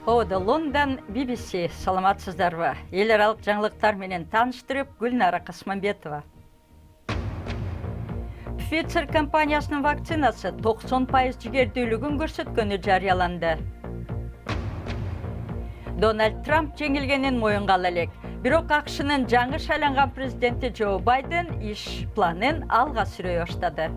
Ода Лондон BBC саламатсыздарбы. Ел аралык жаңылыктар менен таныштырып, Гүлнара Касманбетова. Pfizer компаниясынын вакцинасы 90% жигердүүлүгүн көрсөткөнү жарыяланды. Дональд Трамп жеңилгенин моюнга элек. Бирок АКШнын жаңы шайланган президенти Джо Байден иш планын алга сүрөй баштады.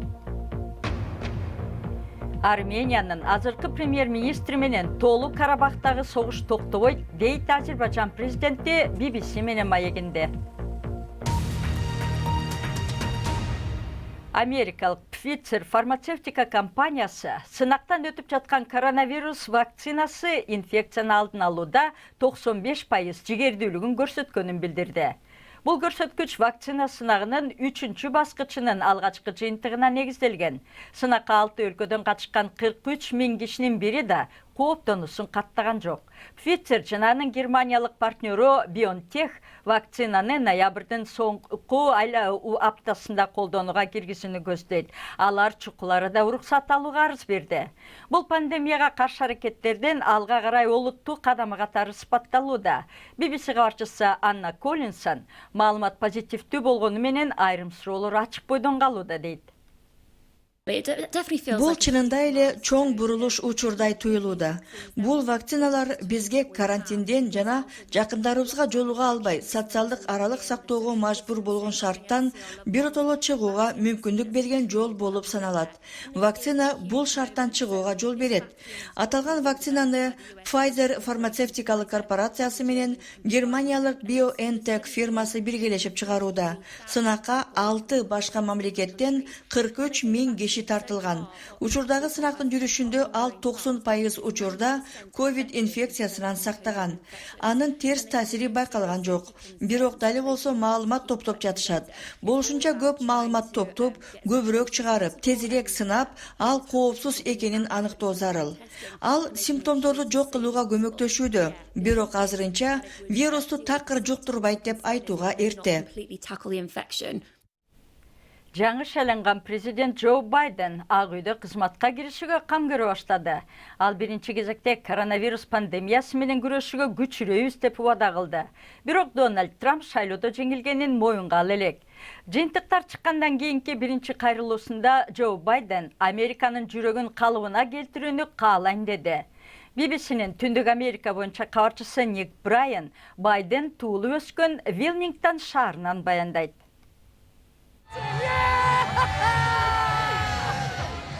Армениянын азыркы премьер-министри менен Тоолу Карабахтагы согуш токтобойт, дейт Азербайжан президенти BBC менен маегинде. Америкалык Pfizer фармацевтика компаниясы сынактан өтүп жаткан коронавирус вакцинасы инфекцияны алдын алууда 95% жигердүүлүгүн көрсөткөнүн билдирди. Бул көрсөткүч вакцина сынагынын 3-чү баскычынын алгачкы жыйынтыгына негизделген. Сынакка 6 өлкөдөн катышкан 43 000 кишинин бири да кооптонуусун каттаган жок. Pfizer жана анын германиялык партнеру BioNTech вакцинаны ноябрдын соңку аптасында колдонууга киргизүүнү көздөйт. Алар чукуларда уруксат алууга арыз берди. Бул пандемияга каршы аракеттердин алга карай олуттуу кадамы катары сыпатталууда. BBC кабарчысы Анна Коллинсон маалымат позитивдүү болгону менен айрым суроолор ачык бойдон калууда дейт. Бул чынында эле чоң бурулуш учурдай туюлууда. Бул вакциналар бизге карантинден жана жакындарыбызга жолуга албай, социалдык аралык сактоого мажбур болгон шарттан биротоло чыгууга мүмкүндүк берген жол болуп саналат. Вакцина бул шарттан чыгууга жол берет. Аталган вакцинаны Pfizer фармацевтикалык корпорациясы менен германиялык BioNTech фирмасы биргелешип чыгарууда. Сынакка 6 башка мамлекеттен 43 000 киши тартылган. Учурдагы сынактын жүрүшүндө ал 90% учурда ковид инфекциясынан сактаган. Анын терс таасири байкалган жок. Бирок дали болсо маалымат топтоп жатышат. Болушунча көп маалымат топтоп, көбүрөөк чыгарып, тезирээк сынап, ал коопсуз экенин аныктоо зарыл. Ал симптомдорду жок кылууга көмөктөшүүдө. Бирок азырынча вирусту такыр жуктурбайт деп айтууга эрте. Жаңы шайланган президент Джо Байден Ак үйдө кызматка киришүүгө кам көрө баштады. Ал биринчи кезекте коронавирус пандемиясы менен күрөшүүгө күчүрөйбүз деп убада кылды. Бирок Дональд Трамп шайлоодо жеңилгенин моюнга ала элек. Жыйынтыктар чыккандан кийинки биринчи кайрылуусунда Джо Байден Американын жүрөгүн калыбына келтирүүнү каалайм деди. BBC'нин Түндүк Америка боюнча кабарчысы Ник Брайан Байден туулуп өскөн Вилмингтон шаарынан баяндайт.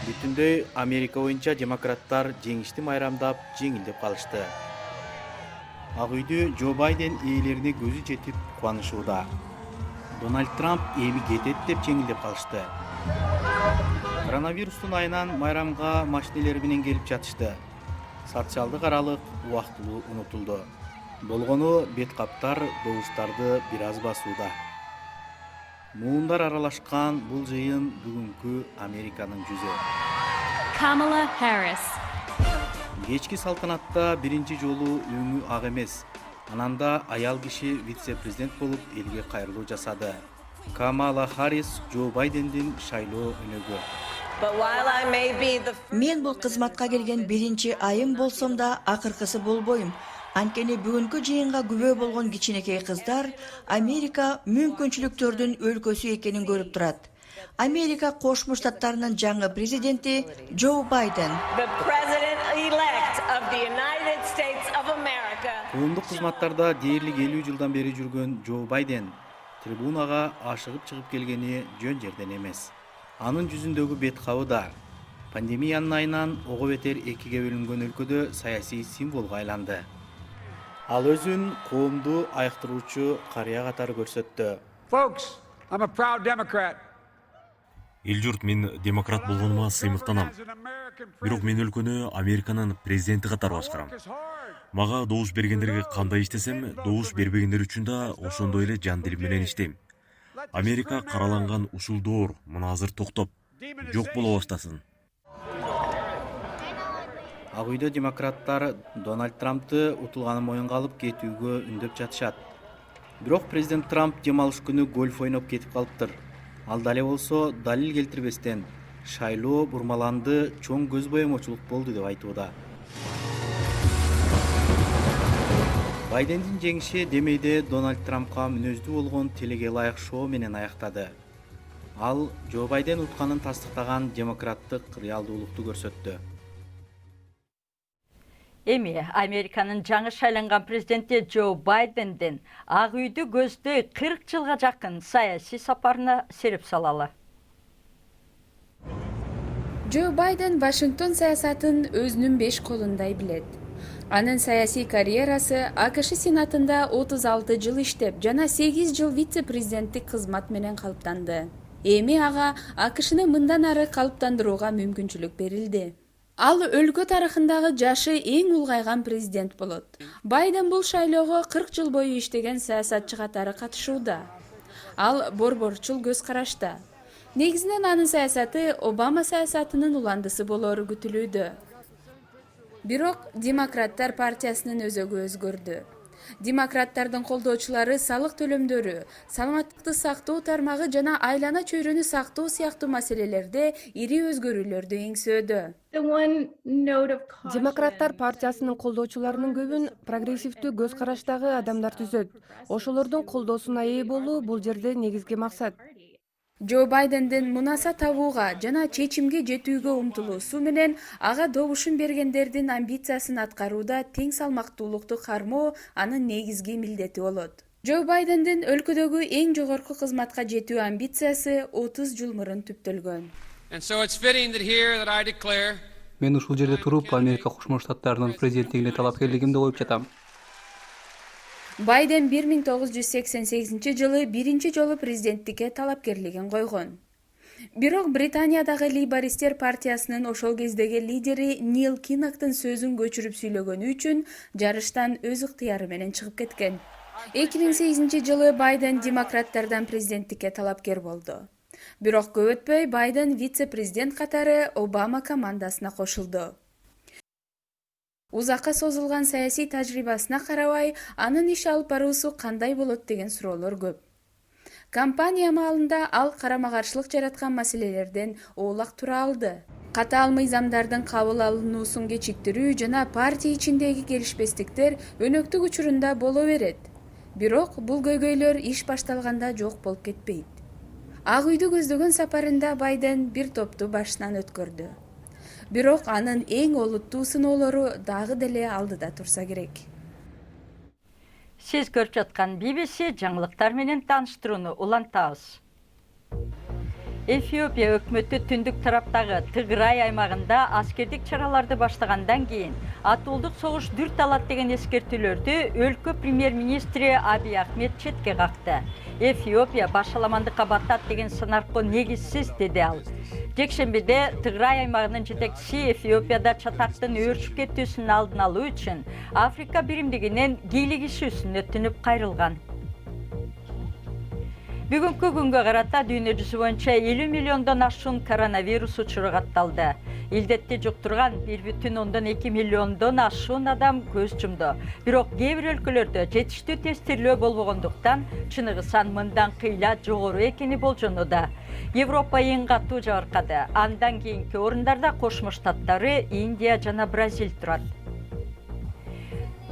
Бүтүндөй Америка боюнча демократтар жеңишти майрамдап, жеңилдеп калышты. Ак үйдө Джо Байден ээлерине көзү жетип кубанышууда. Дональд Трамп эми кетет деп жеңилдеп калышты. Коронавирустун айынан майрамга машинелери менен келип жатышты. Социалдык аралык убактылуу унутулду. Болгону бет каптар добуштарды бир аз басууда. Муундар аралашкан бул жыйын бүгүнкү Американын жүзү. Kamala Harris. Кечки салтанатта биринчи жолу өңү ак эмес. Ананда аял киши вице-президент болуп элге кайрылуу жасады. Камала Харрис Джо Байдендин шайлоо өнөгү. Мен бул кызматка келген биринчи айым болсом да акыркысы болбойм. Анткени бүгүнкү жыйынга күбө болгон кичинекей кыздар Америка мүмкүнчүлүктөрдүн өлкөсү экенин көрүп турат. Америка Кошмо Штаттарынын жаңы президенти Джо Байден. Коомдук кызматтарда дээрлик 50 жылдан бери жүргөн Джо Байден трибунага ашыгып чыгып келгени жөн жерден эмес. Анын жүзүндөгү бет кабы да пандемиянын айынан ого бетер экиге бөлүнгөн өлкөдө саясий символго айланды. Ал өзүн коомду айыктыруучу карыя катары көрсөттү. Folks, I'm a proud Democrat. Эл журт, мен демократ болгонума сыймыктанам. Бирок мен өлкөнү Американын президенти катары башкарам. Мага добуш бергендерге кандай иштесем, добуш бербегендер үчүн да ошондой эле жан дилим менен иштейм. Америка караланган ушул доор мына азыр токтоп, жок боло баштасын. Ак үйдө демократтар Дональд Трампты утулганын моюнга алып кетүүгө үндөп жатышат. Бирок президент Трамп дем алыш күнү гольф ойноп кетип калыптыр. Ал дале болсо далил келтирбестен шайлоо бурмаланды, чоң көз боемочулук болду деп айтууда. Байдендин жеңиши демейде Дональд Трампка мүнөздүү болгон телеге ылайык шоу менен аяктады. Ал Джо Байден утканын тастыктаган демократтык реалдуулукту көрсөттү. Эми Американын жаңы шайланган президенти Джо Байдендин Ак үйдү көздөй 40 жылга жакын саясий сапарына сереп салалы. Джо Байден Вашингтон саясатын өзүнүн 5 колундай билет. Анын саясий карьерасы АКШ Сенатында 36 жыл иштеп, жана 8 жыл вице-президенттик кызмат менен калыптанды. Эми ага АКШны мындан ары калыптандырууга мүмкүнчүлүк берилди. Ал өлкө тарыхындагы жашы эң улгайган президент болот. Байден бул шайлоого 40 жыл бою иштеген саясатчы катары катышууда. Ал борборчул көз карашта. Негизинен анын саясаты Обама саясатынын уландысы болору күтүлүүдө. Бирок Демократтар партиясынын өзөгү өзгөрдү. Демократтардын колдоочулары салык төлөмдөрү, саламаттыкты сактоо тармагы жана айлана чөйрөнү сактоо сыяктуу маселелерде ири өзгөрүүлөрдү эңсөөдө. Демократтар партиясынын колдоочуларынын көбүн прогрессивдүү көз караштагы адамдар түзөт. Ошолордун колдоосуна ээ болуу бул жерде негизги максат. Джо Байдендин мунаса табууга жана чечимге жетүүгө умтулуусу менен ага добушун бергендердин амбициясын аткарууда тең салмактуулукту кармоо анын негизги милдети болот. Джо Байдендин өлкөдөгү эң жогорку кызматка жетүү амбициясы 30 жыл мурун түптөлгөн. Мен ушул жерде туруп Америка Кошмо Штаттарынын президенттигине талапкерлигимди коюп жатам. Байден 1988 жылы биринчи жолу президенттикке талапкерлигин койгон. Бирок Британиядагы лейбористер партиясынын ошол кездеги лидери Нил Кинноктун сөзүн көчүрүп сүйлөгөнү үчүн жарыштан өз ыктыяры менен чыгып кеткен. 2008 жылы Байден демократтардан президенттикке талапкер болду. Бирок көп өтпөй Байден вице-президент катары Обама командасына кошулду. Узакка созулган саясий тажрыйбасына карабай, анын иш алып баруусу кандай болот деген суроолор көп. Кампания маалында ал карама-каршылык жараткан маселелерден оолак тура алды. Катаал мыйзамдардын кабыл алынуусун кечиктирүү жана партия ичиндеги келишпестиктер өнөктүк учурунда боло берет. Бирок бул көйгөйлөр иш башталганда жок болуп кетпейт. Ак үйдү көздөгөн сапарында Байден бир топту башынан өткөрдү. Бирок анын эң олуттуу сыноолору дагы деле алдыда турса керек. Сиз көрүп жаткан BBC жаңылыктар менен тааныштырууну улантабыз. Эфиопия өкмөтү түндүк тараптагы Тыграй аймагында аскердик чараларды баштагандан кийин атуулдук согуш дүрт алат деген эскертүүлөрдү өлкө премьер-министри Абий Ахмед четке какты. Эфиопия башаламандыкка батат деген сынаркы негизсиз деди ал. Жекшембиде Тыграй аймагынын жетекчиси Эфиопияда чатактын өөрчүп кетүүсүнүн алдын алуу үчүн Африка биримдигинен кийлигишүүсүн өтүнүп кайрылган. Бүгүнкү күнгө карата дүйнө жүзү боюнча 50 миллиондон ашуун коронавирус учуру катталды. Илдетти жуктурган 1,2 миллиондон ашуун адам көз жумду. Бирок кээ бир өлкөлөрдө жетиштүү тестирлөө болбогондуктан чыныгы сан мындан кыйла жогору экени болжонууда. Европа эң катуу жабыркады. Андан кийинки орундарда Кошмо Штаттары, Индия жана Бразил турат.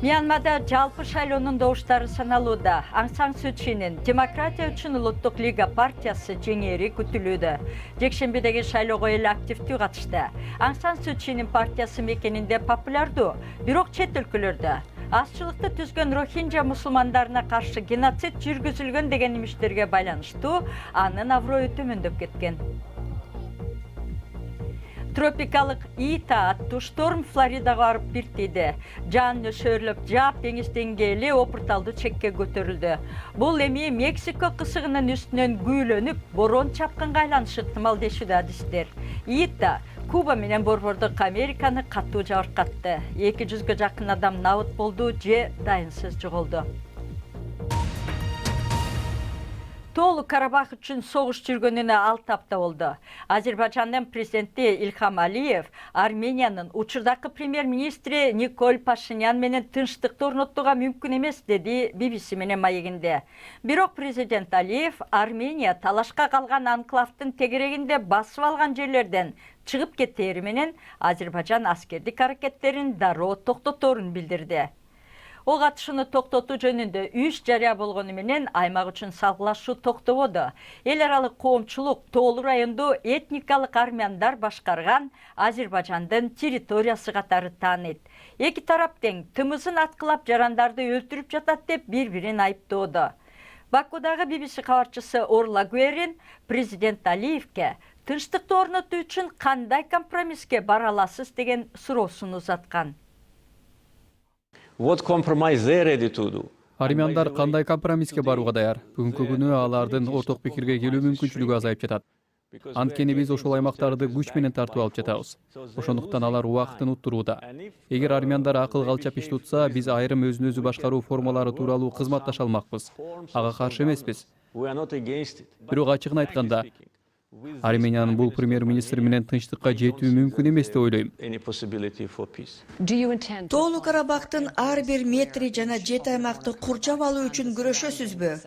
Мьянмада жалпы шайлоонун добуштары саналууда. Аң Сан Сuu Чийнин Демократия үчүн улуттук лига партиясы жеңери күтүлүүдө. Жекшембидеги шайлоого эл активдүү катышты. Аң Сан Сuu Чийнин партиясы мекенинде популярдуу, бирок чет өлкөлөрдө азчылыкты түзгөн Рохинджа мусулмандарына каршы геноцид жүргүзүлгөн деген имиштерге байланыштуу анын аброю төмөндөп кеткен. Тропикалык Ита аттуу шторм Флоридага барып биртиди. Жан нөшөрлөп жаап деңиз деңгээли опурталдуу чекке көтөрүлдү. Бул эми Мексика кысыгынын үстүнөн күүлөнүп, борон чапкынга айланышы ыктымал дешүүдө адистер. Ита Куба менен Борбордук Американы катуу жабыркатты. 200-гө жакын адам набыт болду же дайынсыз жоголду. Тоолу Карабах үчүн согуш жүргөнүнө 6 апта болду. Азербайжандын президенти Ильхам Алиев Армениянын учурдагы премьер-министри Николь Пашинян менен тынчтыкты орноттууга мүмкүн эмес деди BBC менен маегинде. Бирок президент Алиев Армения талашка калган анклавдын тегерегинде басып алган жерлерден чыгып кетери менен Азербайжан аскердик аракеттерин дароо токтоторун билдирди. Ок атышыны токтотуу жөнүндө үч жарыя болгону менен аймак үчүн салгылашуу токтободу. Эл аралык коомчулук Тоолу райондо этникалык армяндар башкарган Азербайжандын территориясы катары тааныйт. Эки тарап тең тымызын аткылап жарандарды өлтүрүп жатат деп бири-бирин айыптоодо. Бакудагы BBC кабарчысы Орла Гуерин президент Алиевке тынчтыкты орнотуу үчүн кандай компромисске бара аласыз деген суроосун узаткан. What compromise they ready to do? Армяндар кандай компромисске барууга даяр? Бүгүнкү күнү алардын орток пикирге келүү мүмкүнчүлүгү азайып жатат. Анткени биз ошол аймактарды күч менен тартып алып жатабыз. Ошондуктан алар убактын уттурууда. Эгер армяндар акыл калчап иш тутса, биз айрым өзүн өзү башкаруу формалары тууралуу кызматташа алмакпыз. Ага каршы эмеспиз. We are not against it. Бирок ачыгын айтканда, Армениянын бул премьер-министри менен тынчтыкка жетүү мүмкүн эмес деп ойлойм. Any possibility for peace? Тоолу Карабактын ар бир метри жана 7 аймакты курчап алуу үчүн күрөшөсүзбү?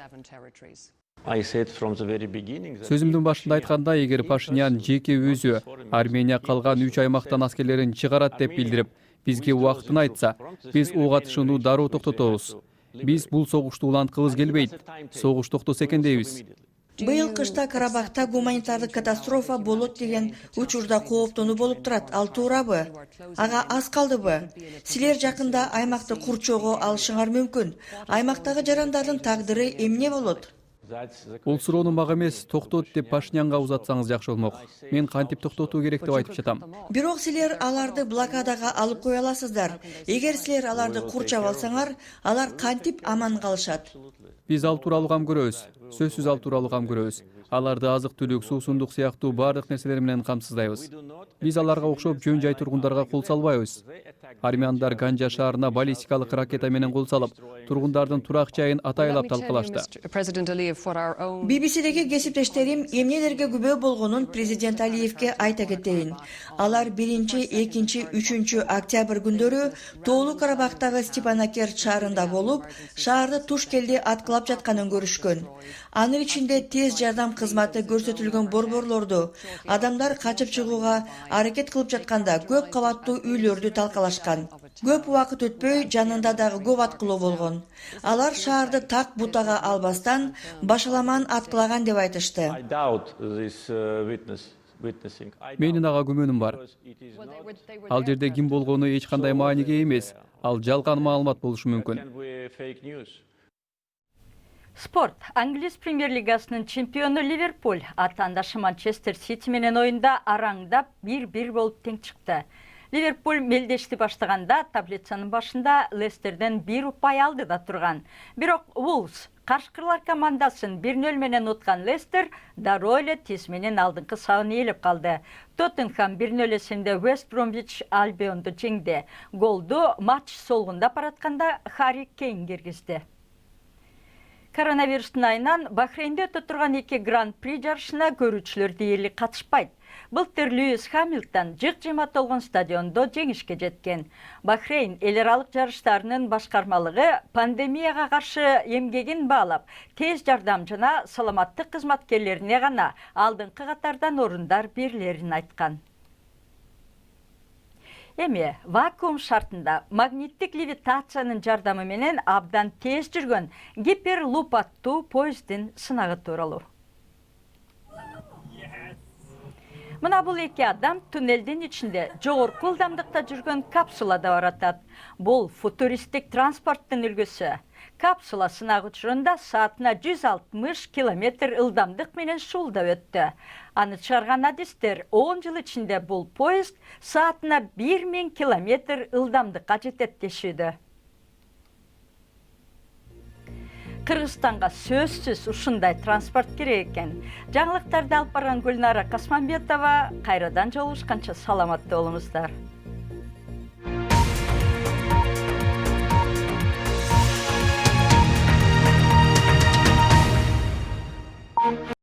I said from the very beginning that Сөзүмдүн башында айтканда, эгер Пашинян жеке өзү Армения калган 3 аймактан аскерлерин чыгарат деп билдирип, бизге убактын айтса, биз ок атышууну дароо токтотобуз. Биз бул согушту уланткыбыз келбейт. Согуш токтосо экен дейбиз. Быйыл кышта Карабакта гуманитардык катастрофа болот деген учурда кооптонуу болуп турат. Ал туурабы? Ага аз калдыбы? Силер жакында аймакты курчоого алышыңар мүмкүн. Аймактагы жарандардын тагдыры эмне болот? Бул суроону мага эмес, токтот деп Пашинянга узатсаңыз жакшы болмок. Мен кантип токтотуу керек деп айтып жатам. Бирок силер аларды блокадага алып кое аласыздар. Эгер силер аларды курчап алсаңар, алар кантип аман калышат? Биз ал тууралуу кам көрөбүз. Сөзсүз ал тууралуу кам көрөбүз. Аларды азык-түлүк, суусундук сыяктуу бардык нерселер менен камсыздайбыз. Биз аларга окшоп жөн-жай тургундарга кол салбайбыз. Армяндар Ганжа шаарына баллистикалык ракета менен кол салып, тургундардын турак жайын атайлап талкалашты. BBC'деги кесиптештерим эмнелерге күбө болгонун президент Алиевке айта кетейин. Алар 1-2, 3 октябрь күндөрү Тоолу Карабактагы Степанакерт шаарында болуп, шаарды туш келди аткылап жатканын көрүшкөн. Анын ичинде тез жардам кызматы көрсөтүлгөн борборлорду, адамдар качып чыгууга аракет кылып жатканда көп кабаттуу үйлөрдү талкалашкан. Көп убакыт өтпөй жанында дагы көп аткылоо болгон. Алар шаарды так бутага албастан башаламан аткылаган деп айтышты. I doubt this witnessing. Менин ага күмөнүм бар. Ал жерде ким болгону эч кандай мааниге эмес. Ал жалган маалымат болушу мүмкүн. Can we fake news? Спорт. Англис премьер-лигасынын чемпиону Ливерпуль атаандашы Манчестер Сити менен оюнда араңдап 1-1 болуп тең чыкты. Ливерпуль мелдешти баштаганда таблицанын башында Лестерден 1 упай алдыда турган. Бирок Wolves каршкырлар командасын 1-0 менен уткан Лестер дароо эле тез менен алдыңкы сабын ээлеп калды. Тоттенхам 1-0 эсебинде West Bromwich Albionду жеңди. Голду матч солгунда баратканда Harry Kane киргизди. Коронавирустун айынан Бахрейнде өтө турган 2 гран-при жарышына көрүүчүлөр дээрлик катышпайт. Былтыр Льюис Хамилтон жык-жыйма толгон стадиондо жеңишке жеткен. Бахрейн эл аралык жарыштарынын башкармалыгы пандемияга каршы эмгегин баалап, тез жардам жана саламаттык кызматкерлерине гана алдыңкы катардан орундар берилерин айткан. Эми вакуум шартында магниттик левитациянын жардамы менен абдан тез жүргөн гиперлуп аттуу поезддин сынагы тууралуу. Мына бул 2 адам туннелдин ичинде жогорку ылдамдыкта жүргөн капсулада баратат. Бул футуристик транспорттун үлгүсү. Капсула сынак учурунда саатына 160 км ылдамдык менен шуулдап өттү. Аны чыгарган адистер 10 жыл ичинде бул поезд саатына 1000 км ылдамдыкка жетет дешүүдө. Кыргызстанга сөзсүз ушундай транспорт керек экен. Жаңылыктарды алып барган Гүлнара Касманбетова, кайрадан жолугушканча саламатта болуңуздар.